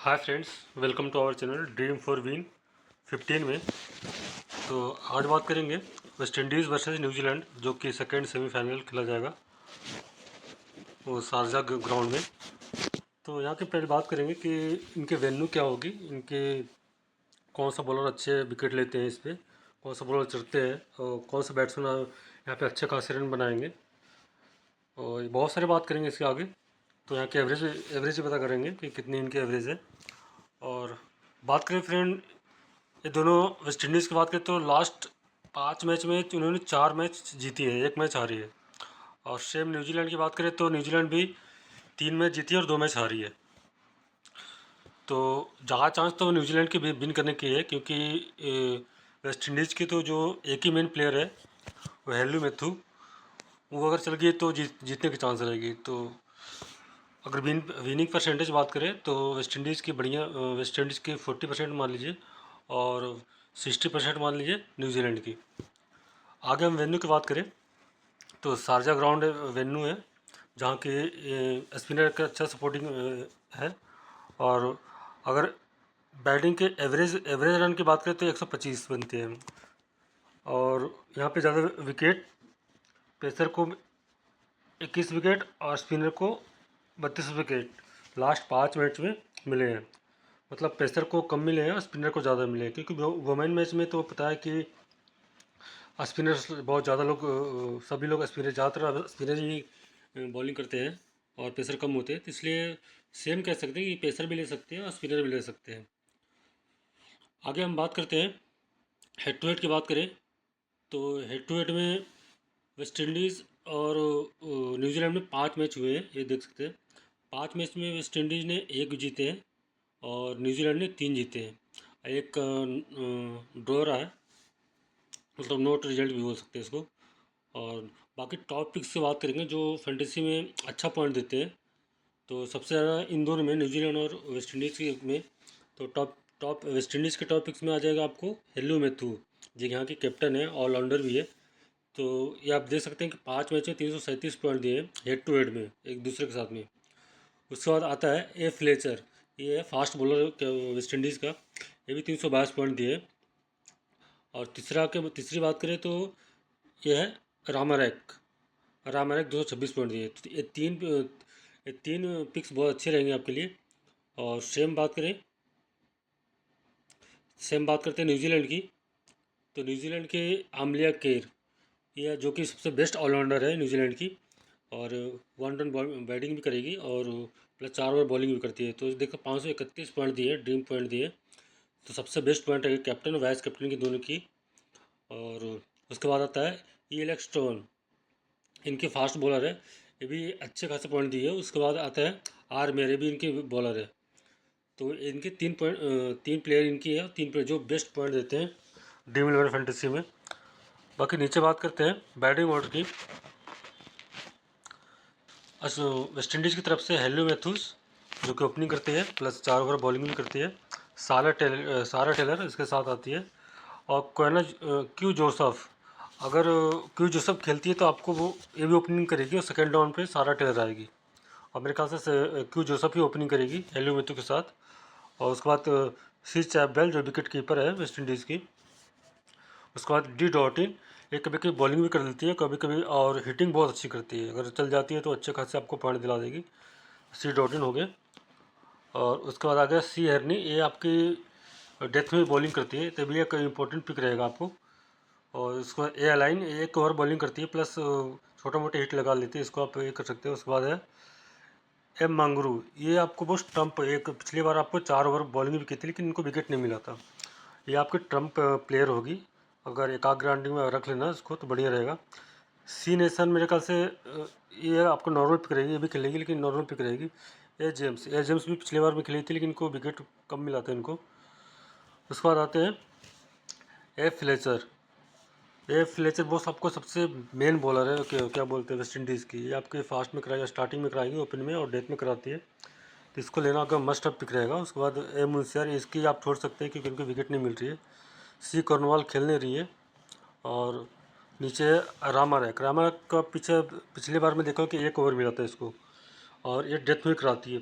Hi friends, welcome to our channel dream for win 15 में। तो आज बात करेंगे वेस्ट इंडीज़ वर्सेस न्यूजीलैंड, जो कि सेकेंड सेमीफाइनल खेला जाएगा वो शारजा ग्राउंड में। तो यहाँ के पहले बात करेंगे कि इनके वेन्यू क्या होगी, इनके कौन सा बॉलर अच्छे विकेट लेते हैं, इस पर कौन सा बॉलर चढ़ते हैं और कौन सा बैट्समैन यहाँ पे अच्छे खासे रन बनाएंगे, और बहुत सारी बात करेंगे इसके आगे। तो यहाँ के एवरेज ही पता करेंगे कि कितनी इनकी एवरेज है। और बात करें फ्रेंड, ये दोनों वेस्ट इंडीज़ की बात करें तो लास्ट 5 मैच में उन्होंने 4 मैच जीती है, 1 मैच हारी है। और सेम न्यूजीलैंड की बात करें तो न्यूजीलैंड भी 3 मैच जीती है और 2 मैच हारी है। तो जहाँ चांस तो न्यूजीलैंड की भी विन करने की है, क्योंकि वेस्ट इंडीज़ की तो जो एक ही मेन प्लेयर है वो हेलू मैथ्यू, वो अगर चल गई तो जीतने की चांस रहेगी। तो अगर विनिंग परसेंटेज बात करें तो वेस्ट इंडीज़ की बढ़िया, वेस्ट इंडीज़ की 40% मान लीजिए और 60% मान लीजिए न्यूजीलैंड की। आगे हम वेन्यू की बात करें तो शारजा ग्राउंड वेन्यू है, जहाँ की स्पिनर का अच्छा सपोर्टिंग है। और अगर बैटिंग के एवरेज रन की बात करें तो 125 बनते हैं। और यहाँ पे ज़्यादा विकेट, पेसर को 21 विकेट और स्पिनर को 32 विकेट लास्ट 5 मैच में मिले हैं। मतलब पेसर को कम मिले हैं और स्पिनर को ज़्यादा मिले हैं, क्योंकि वुमेन मैच में तो पता है कि स्पिनर्स बहुत ज़्यादा लोग, सभी लोग स्पिनर, ज़्यादातर स्पिनर ही बॉलिंग करते हैं और पेसर कम होते हैं। तो इसलिए सेम कह सकते हैं कि पेसर भी ले सकते हैं और स्पिनर भी ले सकते हैं। आगे हम बात करते हैं, हेड टू हेड की बात करें तो हेड टू हेड में वेस्ट इंडीज़ और न्यूजीलैंड में 5 मैच हुए हैं, ये देख सकते हैं। 5 मैच में वेस्ट इंडीज़ ने 1 जीते हैं और न्यूजीलैंड ने 3 जीते हैं। एक ड्रॉ रहा है, मतलब नोट रिजल्ट भी बोल सकते हैं इसको। और बाकी टॉप पिक्स की बात करेंगे जो फैंटेसी में अच्छा पॉइंट देते हैं, तो सबसे ज़्यादा इन दोनों में, न्यूजीलैंड और वेस्ट इंडीज़ के में, तो टॉप टॉप वेस्ट इंडीज़ के टॉप पिक्स में आ जाएगा आपको हेलू मैथ्यू, जो यहाँ की कैप्टन है, ऑलराउंडर भी है। तो ये आप देख सकते हैं कि 5 मैच में 337 पॉइंट दिए हेड टू हेड में एक दूसरे के साथ में। उसके बाद आता है ए फ्लेचर, ये है फास्ट बॉलर वेस्ट इंडीज़ का, ये भी 322 पॉइंट दिए। और तीसरी बात करें तो ये है रामारैक, 226 पॉइंट दिए। तो ये तीन पिक्स बहुत अच्छे रहेंगे आपके लिए। और सेम बात करते हैं न्यूजीलैंड की, तो न्यूजीलैंड के आमलिया केर, ये जो कि सबसे बेस्ट ऑलराउंडर है न्यूजीलैंड की, और 1 रन बैटिंग भी करेगी और प्लस 4 ओवर बॉलिंग भी करती है। तो देखो 531 पॉइंट दिए, ड्रीम पॉइंट दिए। तो सबसे बेस्ट पॉइंट है कैप्टन और वाइस कैप्टन की दोनों की। और उसके बाद आता है ELX स्टोन, इनके फास्ट बॉलर है, ये भी अच्छे खासे पॉइंट दिए। उसके बाद आता है आर मेरे, भी इनके बॉलर है। तो इनके 3 प्लेयर इनकी है, 3 प्लेयर जो बेस्ट पॉइंट देते हैं ड्रीम इलेवन फैंटेसी में। बाकी नीचे बात करते हैं बैटिंग ऑर्डर की। वेस्ट इंडीज़ की तरफ से हेलू मैथ्यूज, जो कि ओपनिंग करती है, प्लस 4 ओवर बॉलिंग भी करती है। सारा टेलर इसके साथ आती है। और कोयना क्यू जोसफ, अगर क्यू जोसफ खेलती है तो आपको वो ये भी ओपनिंग करेगी और सेकेंड डाउन पे सारा टेलर आएगी। और मेरे ख्याल से क्यू जोसफ ही ओपनिंग करेगी हेलू मैथ्यू के साथ। और उसके बाद सी चैपबेल, जो विकेट कीपर है वेस्ट इंडीज़ की। उसके बाद डी डॉटिन, ये कभी कभी बॉलिंग भी कर देती है कभी कभी, और हिटिंग बहुत अच्छी करती है, अगर चल जाती है तो अच्छे खासे आपको पॉइंट दिला देगी। सी डॉटिन हो गए। और उसके बाद आ गया सी हरनी, ये आपकी डेथ में बॉलिंग करती है, तभी एक इंपॉर्टेंट पिक रहेगा आपको। और उसको ए अलाइन, 1 ओवर बॉलिंग करती है, प्लस छोटा मोटे हिट लगा लेती है, इसको आप ये कर सकते हो। उसके बाद है एम मांगरू, ये आपको वो स्टंप, एक पिछली बार आपको 4 ओवर बॉलिंग भी की थी लेकिन इनको विकेट नहीं मिला था। ये आपकी ट्रम्प प्लेयर होगी, अगर एक आध ग्राउंडिंग में रख लेना इसको तो बढ़िया रहेगा। सी नेशन मेरे ख्याल से ये आपको नॉर्मल पिक रहेगी, ये भी खेलेगी लेकिन नॉर्मल पिक रहेगी। ए जेम्स भी पिछली बार में खेली थी लेकिन इनको विकेट कम मिला था इनको। उसके बाद आते हैं ए फ्लेचर वो आपको सबसे मेन बॉलर है, क्या बोलते हैं वेस्ट इंडीज़ की। ये आपके फास्ट में कराएगा, स्टार्टिंग में कराएगी, ओपन में और डेथ में कराती है, तो इसको लेना आपका मस्ट अप पिक रहेगा। उसके बाद ए मुंशियार, इसकी आप छोड़ सकते हैं क्योंकि इनको विकेट नहीं मिल रही है। सी कॉर्नवाल खेल नहीं रही है। और नीचे रामारैक का पीछे पिछली बार में देखा कि 1 ओवर मिला था इसको, और ये डेथ में कराती है।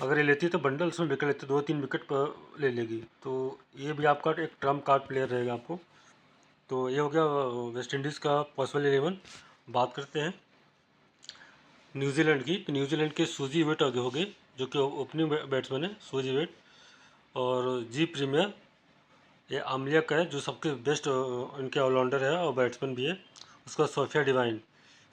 अगर ये लेती है तो बंडल उसमें विकेट लेती है, 2-3 विकेट पर ले लेगी। तो ये भी आपका एक ट्रम्प कार्ड प्लेयर रहेगा आपको। तो ये हो गया वेस्ट इंडीज़ का पॉसिबल 11। बात करते हैं न्यूजीलैंड की। तो न्यूजीलैंड के सूजी वेट आगे हो गए, जो कि ओपनिंग बैट्समैन है सूजी वेट। और जी प्रीमियर ये आमलिया का है, जो सबके बेस्ट इनके ऑलराउंडर है और बैट्समैन भी है। उसका सोफिया डिवाइन।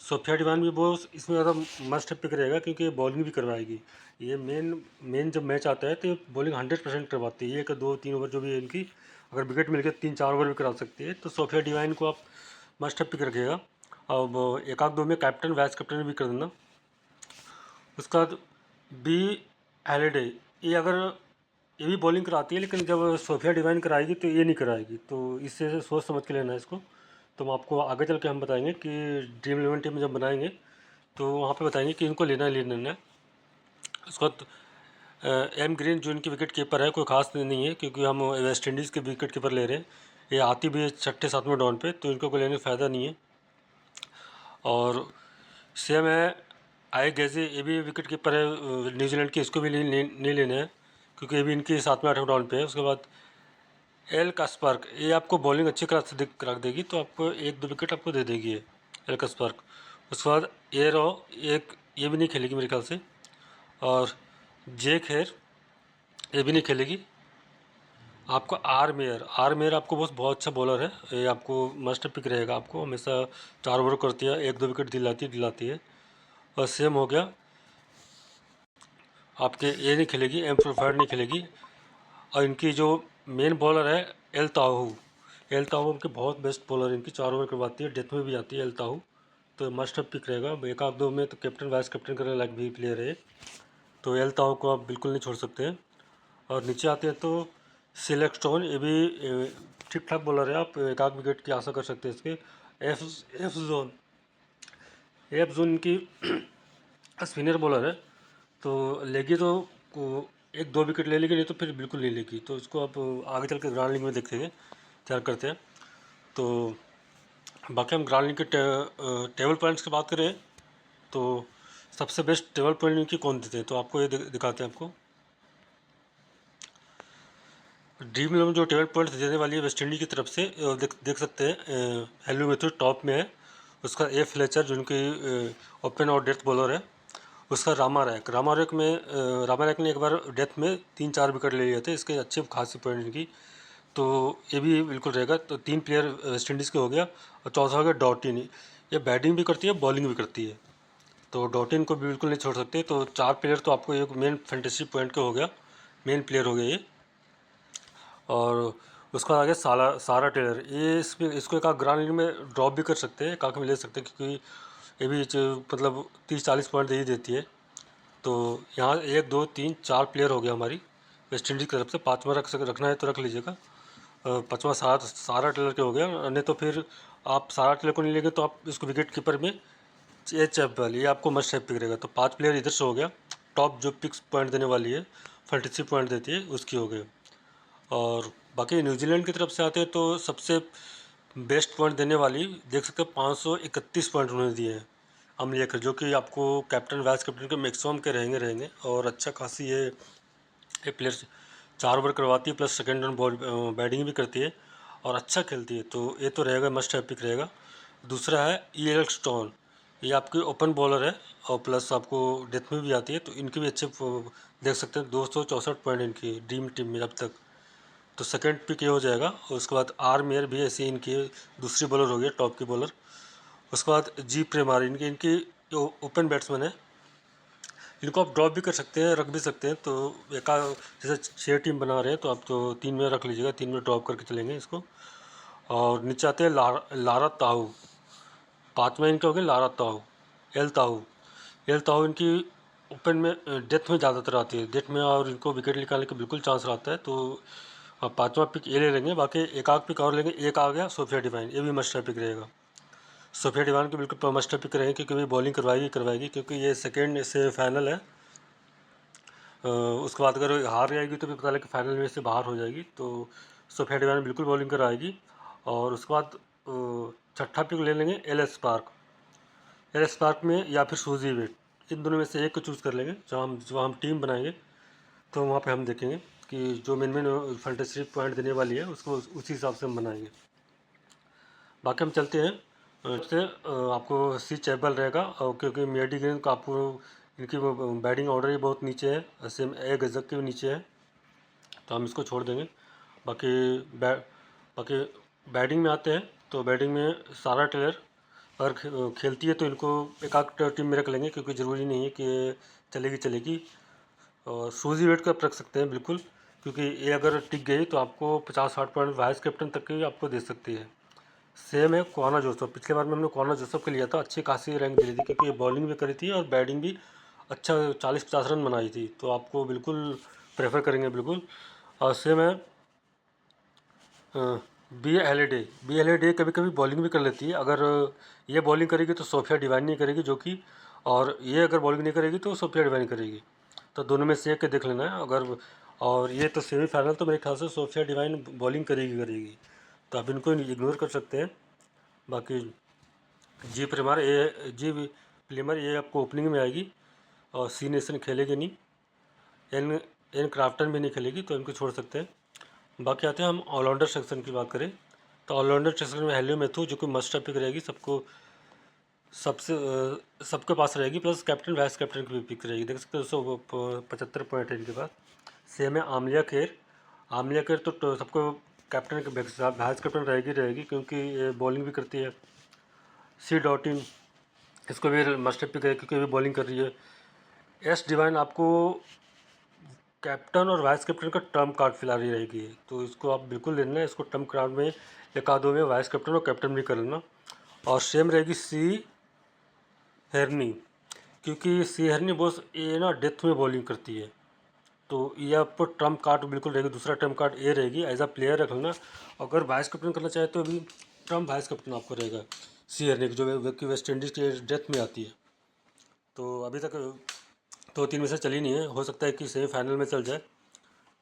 सोफिया डिवाइन भी वो इसमें ज़्यादा मस्ट पिक रहेगा, क्योंकि ये बॉलिंग भी करवाएगी। ये मेन मेन जब मैच आता है तो ये बॉलिंग 100% करवाती है। 1-2-3 ओवर जो भी है इनकी, अगर विकेट मिल गया 3-4 ओवर भी करा सकती है। तो सोफिया डिवाइन को आप मस्ट पिक रखिएगा। अब एक आध दो में कैप्टन वाइस कैप्टन भी कर देना। उसका बाद बी एलिडे, ये भी बॉलिंग कराती है, लेकिन जब सोफिया डिवाइन कराएगी तो ये नहीं कराएगी। तो इससे सोच समझ के लेना है इसको। तो हम आपको आगे चल के हम बताएंगे कि ड्रीम 11 टीम जब बनाएंगे तो वहाँ पे बताएंगे कि इनको लेना है। उसके बाद एम ग्रीन जो इनकी विकेट कीपर है, कोई खास नहीं है, क्योंकि हम वेस्ट इंडीज़ के विकेट कीपर ले रहे हैं। ये आती भी है 6-7वें डाउन पे, तो इनको कोई लेने का फ़ायदा नहीं है। और सेम है आई गेजे, ये भी विकेट कीपर है न्यूजीलैंड की, इसको भी नहीं लेना है, क्योंकि ये भी इनकी 7वें-8वें डाउन पे है। उसके बाद एल कास्पार्क, ये आपको बॉलिंग अच्छी रख देगी, तो आपको 1-2 विकेट आपको दे देगी ये एल कास्पार्क। उसके बाद ए रो, एक ये भी नहीं खेलेगी मेरे ख्याल से। और जे खेर, ये भी नहीं खेलेगी। आपको आर मेयर आपको बहुत अच्छा बॉलर है, ये आपको मस्ट पिक रहेगा। आपको हमेशा 4 ओवर करती है, 1-2 विकेट दिलाती है। और सेम हो गया आपके, ये नहीं खेलेगी, एम प्रोफाइड नहीं खेलेगी। और इनकी जो मेन बॉलर है एल ताहू उनके बहुत बेस्ट बॉलर है। इनकी 4 ओवर करवाती है, डेथ में भी आती है एल ताहू। तो मस्ट पिक रहेगा। एक आध दो में तो कैप्टन वाइस कैप्टन करने लायक भी प्लेयर है, तो एल ताहू को आप बिल्कुल नहीं छोड़ सकते हैं। और नीचे आते हैं तो सिलेक्ट स्टोन, ये भी ठीक ठाक बॉलर है, आप एक आध विकेट की आशा कर सकते हैं इसके। F F zone F zone की स्पिनर बॉलर है, तो लेगी तो 1-2 विकेट ले लेगी, नहीं तो फिर बिल्कुल नहीं लेगी। तो इसको आप आगे चल के ग्राउंड लीग में देखेंगे क्या करते हैं। तो बाकी हम ग्राउंड लीग के टेबल पॉइंट्स की बात करें तो सबसे बेस्ट टेबल पॉइंट इनकी कौन देते हैं, तो आपको ये दिखाते हैं। आपको ड्रीम 11 जो टेबल पॉइंट्स देने वाली है वेस्ट इंडीज़ की तरफ से, देख सकते हैं हेलो मैथ्यू टॉप में है। उसका ए फ्लेचर जो उनकी ओपन और डेथ बॉलर है। उसका रामा रैक ने एक बार डेथ में 3-4 विकेट ले लिए थे, इसके अच्छे खासी पॉइंट इनकी। तो ये भी बिल्कुल रहेगा। तो 3 प्लेयर वेस्ट इंडीज़ के हो गया। और चौथा हो गया डॉटिन, ये बैटिंग भी करती है बॉलिंग भी करती है, तो डॉटिन को भी बिल्कुल नहीं छोड़ सकते। तो 4 प्लेयर तो आपको एक मेन फैंटेसी पॉइंट के हो गया, मेन प्लेयर हो गया ये। और उसका आगे सारा टेलर, ये इसको एक ग्राउंड लीग में ड्रॉप भी कर सकते हैं, काफ़ी में ले सकते हैं, क्योंकि ये भी मतलब 30-40 पॉइंट दे ही देती है। तो यहाँ 1-2-3-4 प्लेयर हो गया हमारी वेस्ट इंडीज़ की तरफ से। पाँचवा रखना है तो रख लीजिएगा। पाँचवा सारा टेलर के हो गया। नहीं तो फिर आप सारा टेलर को नहीं लेंगे तो आप इसको विकेट कीपर में एच एफ वाली, ये आपको मस्ट पिक रहेगा। तो 5 प्लेयर इधर से हो गया। टॉप जो पिक्स पॉइंट देने वाली है, फैंटेसी पॉइंट देती है, उसकी हो गई। और बाकी न्यूजीलैंड की तरफ से आते हैं तो सबसे बेस्ट पॉइंट देने वाली देख सकते हैं, 531 पॉइंट उन्होंने दिए हैं अमलिया, जो कि आपको कैप्टन वाइस कैप्टन के मैक्सिमम के रहेंगे। और अच्छा खासी ये प्लेयर 4 ओवर करवाती है, plus second round ball batting भी करती है और अच्छा खेलती है। तो ये तो रहेगा, मस्ट पिक रहेगा। दूसरा है ई एल स्टोन, ये आपकी ओपन बॉलर है और प्लस आपको डेथ में भी आती है। तो इनके भी अच्छे देख सकते हैं, 264 पॉइंट इनकी ड्रीम टीम में अब तक। तो सेकंड पिक ये हो जाएगा। और उसके बाद आर मेयर भी ऐसे इनकी दूसरी बॉलर हो गई, टॉप की बॉलर। उसके बाद जी प्रेमार, इनकी ओपन बैट्समैन है। इनको आप ड्रॉप भी कर सकते हैं, रख भी सकते हैं। तो एक जैसे 6 टीम बना रहे हैं तो आप तो 3 में रख लीजिएगा, 3 में ड्रॉप करके चलेंगे इसको। और नीचे आते हैं लारा ताहू, 5वां इनका हो गया लारा ताहू। एल ताहू इनकी ओपन में डेथ में ज़्यादातर आती है, डेथ में, और इनको विकेट निकालने का बिल्कुल चांस रहता है। तो 5वां पिक ये ले लेंगे। बाकी एक आध पिक और लेंगे। एक आ गया सोफिया डिवाइन, ये भी मस्ट पिक रहेगा। सोफिया डिवाइन के बिल्कुल मस्ट पिक रहेंगे, क्योंकि भी बॉलिंग करवाएगी, क्योंकि ये सेकेंड से फाइनल है। उसके बाद अगर हार जाएगी तो भी पता लगे कि फाइनल में से बाहर हो जाएगी। तो सोफिया डिवाइन बिल्कुल बॉलिंग कराएगी। और उसके बाद छठा पिक ले लेंगे एल एस पार्क में, या फिर सूजी वेट। इन दोनों में से एक को चूज़ कर लेंगे। जब हम टीम बनाएंगे तो वहाँ पे हम देखेंगे कि जो मेन फैंटेसी पॉइंट देने वाली है उसको उसी हिसाब से हम बनाएंगे। बाकी हम चलते हैं। से आपको सी चैपल रहेगा, और क्योंकि मेडी ग्रीन का आपको इनकी वो बैटिंग ऑर्डर ही बहुत नीचे है, सेम ए गजक के भी नीचे है, तो हम इसको छोड़ देंगे। बाकी बाकी बैटिंग में आते हैं, तो बैटिंग में सारा टेलर अगर खेलती है तो इनको एक आध टीम में रख लेंगे, क्योंकि ज़रूरी नहीं है कि चलेगी। और सूजी वेट का रख सकते हैं बिल्कुल, क्योंकि ये अगर टिक गई तो आपको 50-60 पॉइंट वाइस कैप्टन तक की आपको दे सकती है। सेम है क्वाना जोसेफ, पिछले बार में हमने क्वाना जोसेफ के लिया था, अच्छी खासी रैंक मिली थी, क्योंकि ये बॉलिंग भी करी थी और बैटिंग भी अच्छा 40-50 रन बनाई थी, तो आपको बिल्कुल प्रेफर करेंगे बिल्कुल। और सेम है बी एल ए डे कभी कभी बॉलिंग भी कर लेती है। अगर ये बॉलिंग करेगी तो सोफिया डिवाइन नहीं करेगी, जो कि, और ये अगर बॉलिंग नहीं करेगी तो सोफिया डिवाइन करेगी, तो दोनों में से एक के देख लेना है। अगर और ये तो सेमीफाइनल तो मेरे ख्याल से सोफिया डिवाइन बॉलिंग करेगी, तो आप इनको इग्नोर कर सकते हैं। बाकी जी प्रीमियर ये आपको ओपनिंग में आएगी, और सी नेशन खेलेगी नहीं, एन एन क्राफ्टन भी नहीं खेलेगी, तो इनको छोड़ सकते हैं। बाकी आते हैं हम ऑलराउंडर सेक्शन की बात करें, तो ऑलराउंडर सेक्शन में हेलियो मैथ्यू जो कि मस्ट पिक रहेगी, सबके पास रहेगी, प्लस कैप्टन वाइस कैप्टन की भी पिक रहेगी। देख सकते हो 275 पॉइंट है इनके पास। सेम है आमलिया केर तो सबको कैप्टन के वाइस कैप्टन रहेगी, क्योंकि ये बॉलिंग भी करती है। सी डॉट इन, इसको भी मस्ट पिक है क्योंकि भी बॉलिंग कर रही है। एस डिवाइन आपको कैप्टन और वाइस कैप्टन का टर्म कार्ड फिला रही रहेगी, तो इसको आप बिल्कुल लेना है। इसको टर्म कार्ड में एक आधों में वाइस कैप्टन और कैप्टन भी कर लेना। और सेम रहेगी सी हेरनी, क्योंकि सी हेरनी बॉस ये ना डेथ में बॉलिंग करती है, तो ये आपको ट्रम्प कार्ड बिल्कुल रहेगी। दूसरा ट्रम्प कार्ड ये रहेगी, एज अ प्लेयर रख लेना। अगर वाइस कैप्टन करना चाहे तो अभी ट्रम्प वाइस कैप्टन आपको रहेगा सी हेरनी, जो कि वेस्ट इंडीज़ के डेथ में आती है। तो अभी तक 2-3 में से चली नहीं है, हो सकता है कि सेमीफाइनल में चल जाए।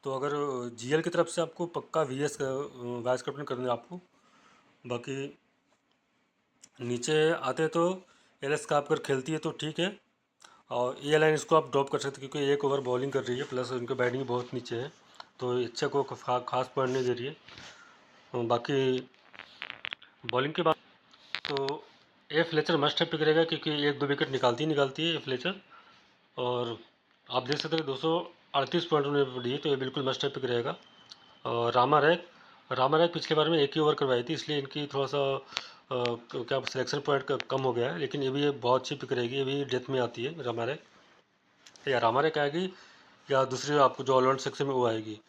तो अगर जीएल की तरफ से आपको पक्का वीएस वाइस कैप्टन करना है आपको। बाकी नीचे आते तो एल एस का अगर खेलती है तो ठीक है, और ये लाइन इसको आप ड्रॉप कर सकते हैं, क्योंकि एक ओवर बॉलिंग कर रही है, प्लस उनकी बैटिंग बहुत नीचे है, तो अच्छा को खास पॉइंट नहीं दे रही है। बाकी बॉलिंग के बाद तो ए फ्लेचर मस्ट है पिक रहेगा, क्योंकि 1-2 विकेट निकालती है ए फ्लेचर। और आप देख सकते हैं 238 पॉइंट उन्हें पड़ी है, तो ये बिल्कुल मस्ट है पिक रहेगा। और रामा रैक पिछले बार में एक ही ओवर करवाई थी, इसलिए इनकी थोड़ा सा क्या सिलेक्शन पॉइंट कम हो गया है, लेकिन ये भी ये बहुत अच्छी पिक रहेगी। ये भी डेथ में आती है रामा रैक, या रामा रैक आएगी, या दूसरी आपको जो ऑलराउंड सेक्शन में वो आएगी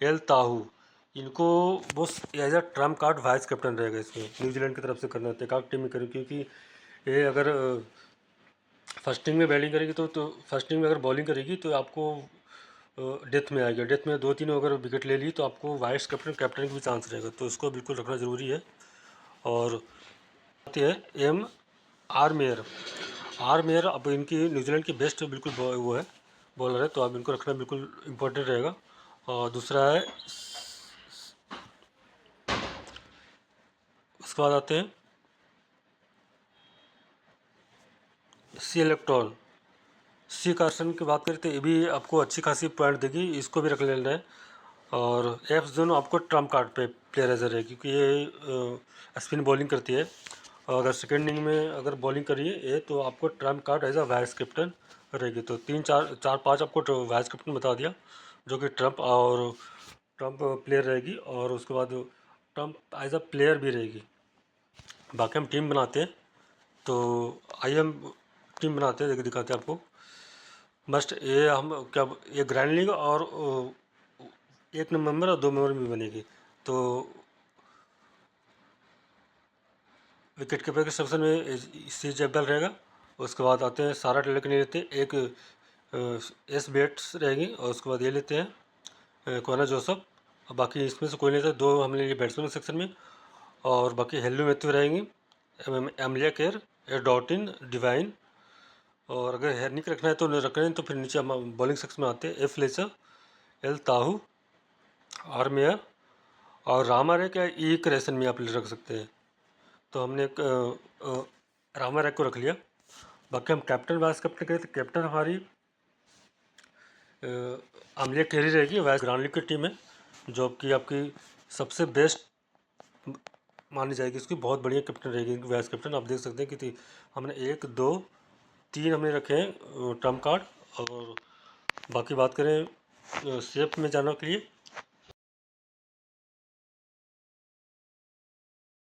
एल ताहू। इनको बस as a trump card vice captain रहेगा, इसमें न्यूजीलैंड की तरफ से करना है, एक टीम में करें, क्योंकि ये अगर फर्स्ट इनिंग में बैटिंग करेगी तो फर्स्ट इनिंग में अगर बॉलिंग करेगी तो आपको डेथ में आएगा। डेथ में 2-3 अगर विकेट ले ली तो आपको वाइस कैप्टन कैप्टन का भी चांस रहेगा, तो इसको बिल्कुल रखना ज़रूरी है। और आती है एम आर मेयर अब इनकी न्यूजीलैंड की बेस्ट बिल्कुल वो है बॉलर है, तो आप इनको रखना बिल्कुल इम्पोर्टेंट रहेगा। और दूसरा है, उसके बाद आते हैं सी इलेक्ट्रॉन। सी कार्सन की बात करें तो ये भी आपको अच्छी खासी पॉइंट देगी, इसको भी रख लेना है। और एफ जोन आपको ट्रम्प कार्ड पे प्लेयर एजर है, क्योंकि ये स्पिन बॉलिंग करती है, और अगर सेकेंड इनिंग में अगर बॉलिंग करिए ये तो आपको trump card as a vice captain रहेगी। तो 3-4-5 आपको वाइस कैप्टन बता दिया, जो कि ट्रम्प प्लेयर रहेगी, और उसके बाद ट्रम्प एज अ प्लेयर भी रहेगी। बाकी हम टीम बनाते हैं, तो आइए हम टीम बनाते हैं, दिखाते हैं आपको। मस्ट ये हम क्या, ये ग्रैंड लीग और 1 नंबर और 2 नंबर में बनेगी। तो विकेट कीपर के सेक्शन में सी जब्बल रहेगा। उसके बाद आते हैं सारा टेलर के नहीं लेते, एक एस बेट्स रहेगी, और उसके बाद ये लेते हैं कोना जोसफ। और बाकी इसमें से कोई नहीं लेते, 2 हमने लिए बैट्समैन सेक्शन में, और बाकी हेल्लू मैथ्यू रहेंगी, एमलिया केयर, ए डॉटिन डिवाइन। और अगर हेरनिक रखना है तो रख रहे हैं, तो फिर नीचे हम बॉलिंग सेक्शन में आते हैं एफ लेचर, एल ताहू, आर मेयर, और रामा रैक या ई क्रेसन में आप रख सकते हैं। तो हमने एक रामा रैक को रख लिया। बाकी हम कैप्टन वाइस कैप्टन करें तो कैप्टन हमारी अमलिया केरी रहेगी, वाइस ग्रांडली की टीम है जो कि आपकी सबसे बेस्ट मानी जाएगी, उसकी बहुत बढ़िया कैप्टन रहेगी वाइस कैप्टन। आप देख सकते हैं कि हमने 1 2 3 हमने रखे हैं ट्रम्प कार्ड। और बाकी बात करें सेफ में जाने के लिए